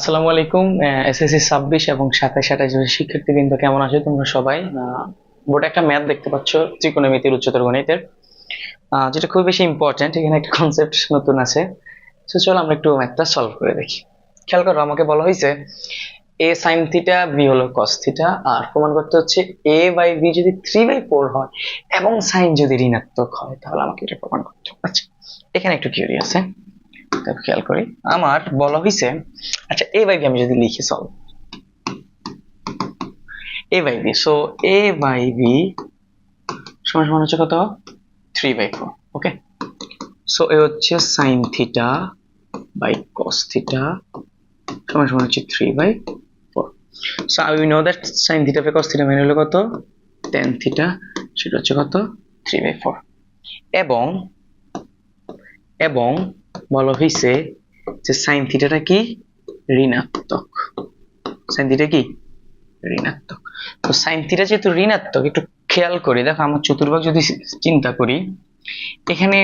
আসসালামু আলাইকুম। এসএসসি 26 এবং 27-28 শিক্ষার্থীবৃন্দ কেমন আছো তোমরা সবাই? বোর্ডে একটা ম্যাথ দেখতে পাচ্ছ, ত্রিকোণমিতির উচ্চতর গণিতের, যেটা খুব বেশি ইম্পর্টেন্ট। এখানে একটা কনসেপ্ট নতুন আছে। তো চলো আমরা একটু ম্যাথটা সলভ করে দেখি। খেয়াল করো, আমাকে বলা হয়েছে এ সাইন থিটা বি হলো কস থিটা, আর প্রমাণ করতে হচ্ছে এ বাই বি যদি 3/4 হয় এবং সাইন যদি ঋণাত্মক হয় তাহলে আমাকে এটা প্রমাণ করতে হবে। আচ্ছা, এখানে একটু কিউরিয়াস, খেয়াল করি। আমার বলা হয়েছে, আচ্ছা এ বাই বি আমি যদি লিখি, solve A by B, so A by B সমান সমান হচ্ছে কত? 3/4। ওকে, সো এ হচ্ছে sine theta by cos theta সমান সমান হচ্ছে 3/4। So we know that sine theta by cos theta মানে হলো কত? tan থিটা, সেটা হচ্ছে কত? 3/4। এবং এবং বলা হয়েছে যে সাইন থিটাটা কি? ঋণাত্মক। সাইন থিটা কি? ঋণাত্মক। তো সাইন থিটা যেহেতু ঋণাত্মক, একটু খেয়াল করি, দেখো আমার চতুর্ভাগ যদি চিন্তা করি, এখানে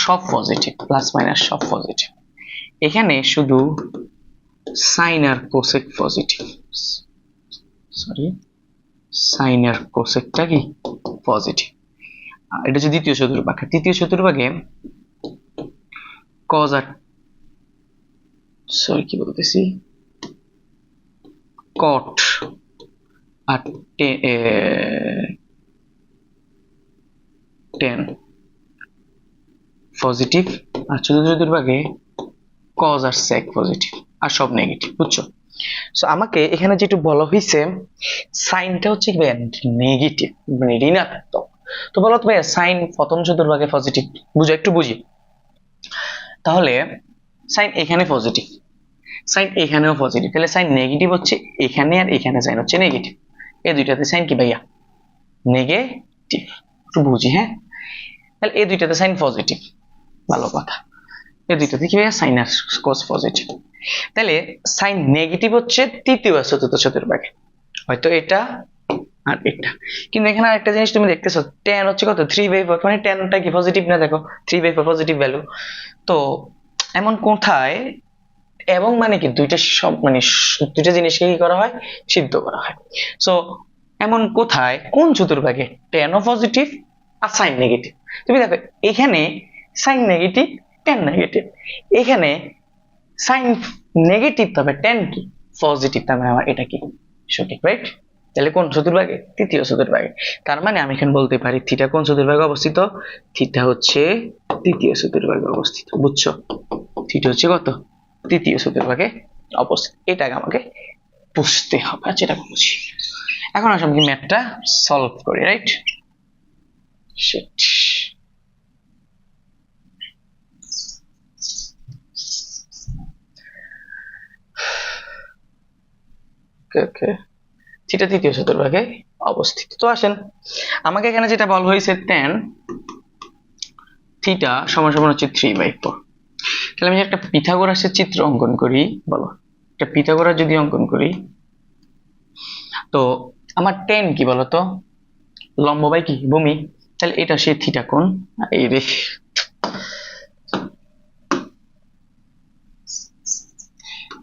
সব পজিটিভ, প্লাস মাইনাস সব পজিটিভ। এখানে শুধু সাইন আর কোসেক পজিটিভ, সরি সাইন আর কোসেকটা কি পজিটিভ। এটা হচ্ছে দ্বিতীয় চতুর্ভাগ। তৃতীয় চতুর্ভাগে কজ আর সরি কি বলতেছি কট আর টেন পজিটিভ, আর চতুর্থ চতুর্ভাগে কজ আর সেক পজিটিভ, আর সব নেগেটিভ। বুঝছো? সো আমাকে এখানে যেটা বলা হয়েছে, সাইনটা হচ্ছে নেগেটিভ, মানে ঋণাত্মক। তো বলো তো ভাইয়া, সাইন প্রথম চতুর্ভাগে পজিটিভ, বুঝো একটু বুঝি। তাহলে সাইন এখানে পজিটিভ, সাইন এখানেও পজিটিভ, তাহলে সাইন নেগেটিভ হচ্ছে এখানে, আর এখানে সাইন হচ্ছে নেগেটিভ। এই দুইটাতে সাইন কি ভাইয়া? নেগেটিভ। একটু বুঝি, হ্যাঁ। তাহলে এই দুইটাতে সাইন পজিটিভ, ভালো কথা। এই দুইটাতে কি ভাইয়া? সাইন আর কস পজিটিভ। তাহলে সাইন নেগেটিভ হচ্ছে তৃতীয় আর চতুর্থ চতুর্ভাগে, হয়তো এটা আর এটা। কিন্তু এখানে আরেকটা জিনিস তুমি দেখতেছো, tan হচ্ছে কত? 3/4, মানে tanটা কি পজিটিভ না? দেখো 3/4 পজিটিভ ভ্যালু। তো এমন কোথায়, এবং মানে কি দুইটা সব, মানে দুইটা জিনিসকে কি করা হয়? সিদ্ধ করা হয়। সো এমন কোথায়, কোন চতুর্ভাগে tan ও পজিটিভ আর সাইন নেগেটিভ? তুমি দেখো এখানে সাইন নেগেটিভ, tan নেগেটিভ। এখানে সাইন নেগেটিভ, তবে tan কি পজিটিভ, তার মানে আমার এটা কি সঠিক, রাইট? তাহলে কোন চতুর্ভাগে? তৃতীয় চতুর্ভাগে। তার মানে আমি এখানে বলতে পারি থিটা কোন চতুর্ভাগে অবস্থিত? থিটা হচ্ছে তৃতীয় চতুর্ভাগে অবস্থিত। বুঝছো? থিটা হচ্ছে কত? তৃতীয় চতুর্ভাগে অবস্থিত। এটাকে আমাকে বুঝতে হবে। আচ্ছা, এটা বুঝি। এখন আসলে আমি ম্যাথটা সলভ করি, রাইট? শিট। ওকে, থিটা তৃতীয় চতুর্ভাগে অবস্থিত। তো আসেন, আমাকে এখানে যেটা বলা হয়েছে, tan থিটা সমান সমান হচ্ছে 3/4। তাহলে আমি একটা পিথাগোরাসের চিত্র অঙ্কন করি, বলো একটা পিথাগোরাস যদি অঙ্কন করি, তো আমার tan কি বলতো? লম্ব বাই কি? ভূমি। তাহলে এটা সে থিটা কোণ। এই রে,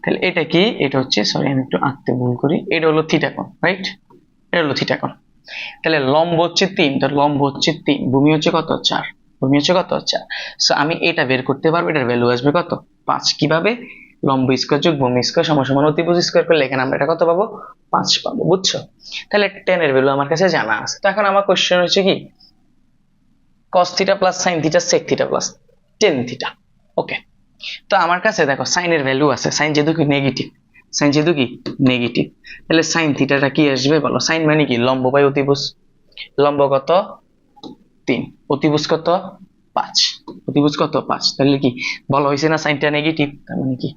তাহলে এটা কি? এটা হচ্ছে, সরি আমি একটু আঁকতে ভুল করি, এটা হলো থিটা কোণ, রাইট? এটা হলো থিটা কোণ। তাহলে লম্ব হচ্ছে 3, তো লম্ব হচ্ছে 3, ভূমি হচ্ছে কত? 4। ভূমি হচ্ছে কত? 4। সো আমি এটা বের করতে পারবো, এটার ভ্যালু আসবে কত? 5। কিভাবে? লম্ব স্কয়ার যোগ ভূমি স্কয়ার সমান সমান অতিভুজ স্কয়ার করলে এখানে আমরা এটা কত পাবো? 5 পাবো। বুঝছো? তাহলে tan এর ভ্যালু আমার কাছে জানা আছে। তো এখন আমার কোশ্চেন হচ্ছে কি, cos theta plus sin theta sec theta plus tan theta. Okay, তো আমার কাছে দেখো সাইনের ভ্যালু আছে, সাইন যেহেতু কি নেগেটিভ, সাইন যেহেতু কি নেগেটিভ, তাহলে সাইন থিটাটা কি আসবে বলো? সাইন মানে কি? লম্ব বাই অতিভুজ। লম্ব কত? 3, অতিভুজ কত? 5। অতিভুজ কত? 5। তাহলে কি বলা হয়েছে না সাইনটা নেগেটিভ, তার মানে কি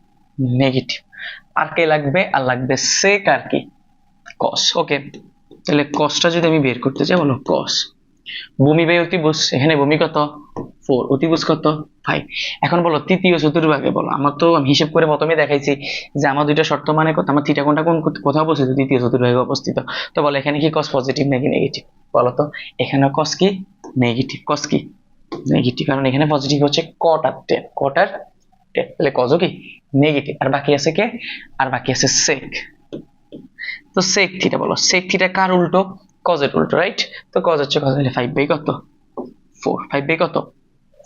নেগেটিভ। আর কে লাগবে? আর লাগবে সেক আর কি কস। ওকে, তাহলে কসটা যদি আমি বের করতে চাই, বলো কস ভূমি বাই অতিভুজ, এখানে ভূমি কত? 4, অতিভুজ কত? 5। এখন বলো তৃতীয় চতুর্ভাগে, বলো আমার তো আমি হিসেব করে প্রথমে দেখাইছি যে আমার দুইটা শর্ত মানে কত, আমার থিটা কোণটা কোন কোথাও অবস্থিত? তৃতীয় চতুর্ভাগে অবস্থিত। তো বলো এখানে কি কস পজিটিভ নাকি নেগেটিভ? বলো তো, এখানে কস কি নেগেটিভ, কস কি নেগেটিভ, কারণ এখানে পজিটিভ হচ্ছে কট আর টেন, কট আর তাহলে কজও কি নেগেটিভ। আর বাকি আছে কে? আর বাকি আছে সেক। তো সেক থিটা বলো, সেক থিটা কার উল্টো? কজের উল্টো, রাইট? তো কজ হচ্ছে কজ, তাহলে 5 বাই কত 4, 5 বাই কত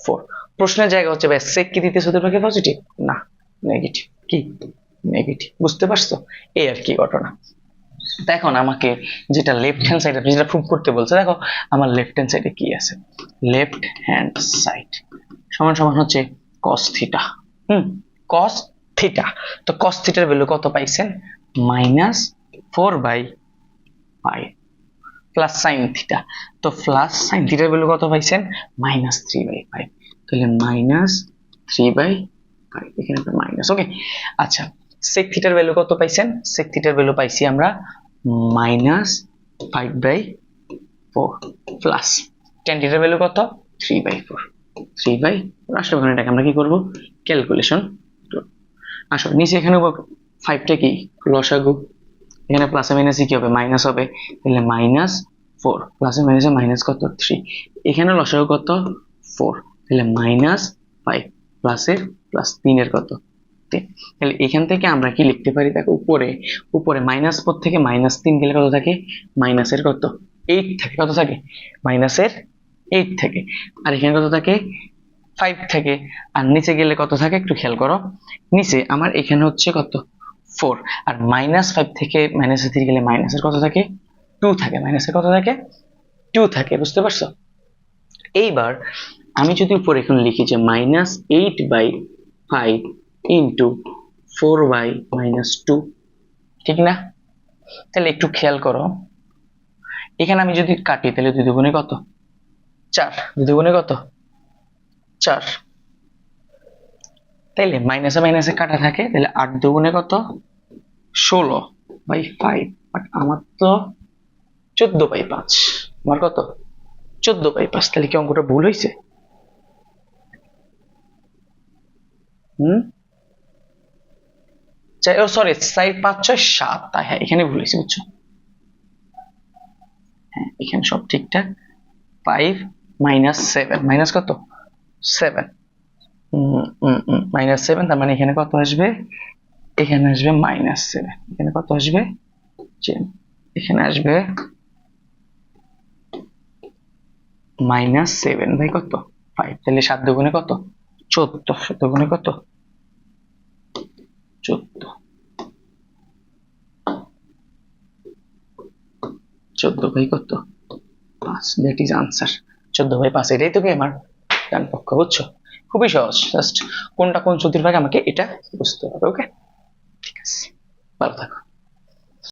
4। প্রশ্নের জায়গা হচ্ছে ভাই সেক কি দ্বিতীয় চতুর্ভাগে পজিটিভ? না, নেগেটিভ। কি নেগেটিভ, বুঝতে পারছো? এই আর কি ঘটনা। দেখো আমাকে যেটা লেফট হ্যান্ড সাইড যেটা প্রুভ করতে বলছে, দেখো আমার লেফট হ্যান্ড সাইডে কি আছে, লেফট হ্যান্ড সাইড সমান সমান হচ্ছে cos থিটা। cos theta. তো cos থিটার ভ্যালু কত পাইছেন? -4/5 প্লাস sin থিটা। তো প্লাস sin থিটার ভ্যালু কত পাইছেন? -3/5। তাহলে -3/5, এখানে একটা মাইনাস। ওকে, আচ্ছা sec থিটার ভ্যালু কত পাইছেন? sec থিটার ভ্যালু পাইছি আমরা -5/4 প্লাস tan থিটার ভ্যালু কত? 3/4। 3/4 আসলে ওখানে এটাকে আমরা কি করব? ক্যালকুলেশন। আসলে নিচে এখানে 5টা কি লসাগু, এখানে প্লাসে মাইনাসে কি হবে? মাইনাস হবে। তাহলে -4 প্লাসে মাইনাসে মাইনাস কত? 3। এখানে লসাগু কত? 4। তাহলে -5 প্লাসের প্লাস 3 এর কত? 3। তাহলে এখান থেকে আমরা কি লিখতে পারি? দেখো উপরে উপরে -4 থেকে -3 গেলে কত থাকে? মাইনাসের কত? 8 থাকে। কত থাকে? মাইনাসের 8 থাকে। আর এখানে কত থাকে? 5 থাকে। আর নিচে গেলে কত থাকে একটু খেয়াল করো, নিচে আমার এখানে হচ্ছে কত? 4। আর -5 থেকে -3 গেলে মাইনাসের কত থাকে? 2 থাকে। মাইনাসের কত থাকে? 2 থাকে। বুঝতে পারছো? এইবার আমি যদি উপরে এখন লিখি যে -8/5 ইন্টু 4/-2, ঠিক না? তাহলে একটু খেয়াল করো, এখানে আমি যদি কাটি তাহলে 2 দুগুণে কত? 4। 2 দুগুণে কত? 4। তাইলে মাইনাসে মাইনাসে কাটা থাকে, তাহলে 8 দুগুণে কত? 16/5। বাট আমার তো 14/5। আমার কত? 14/5। তাহলে কি অঙ্কটা ভুল হয়েছে? ও সরি, 4 5 6 7। তাই হ্যাঁ, এখানে ভুল হয়েছে, বুঝছো? হ্যাঁ, এখানে সব ঠিকঠাক। 5 -7 মাইনাস কত? 7। -7, তার মানে এখানে কত আসবে? এখানে আসবে -7। এখানে কত আসবে? এখানে আসবে -7 ভাই কত? 5। তাহলে 7 দুগুণে কত? 14। 7 দুগুণে কত? 14। 14/5 কত? 5। That is answer. 14/5। এটাই তো কি আমার ডান পক্ষ, বুঝছো? খুবই সহজ, জাস্ট কোনটা কোন চতুর্ভাগে আমাকে এটা বুঝতে হবে। ওকে, ঠিক আছে, ভালো থাকো।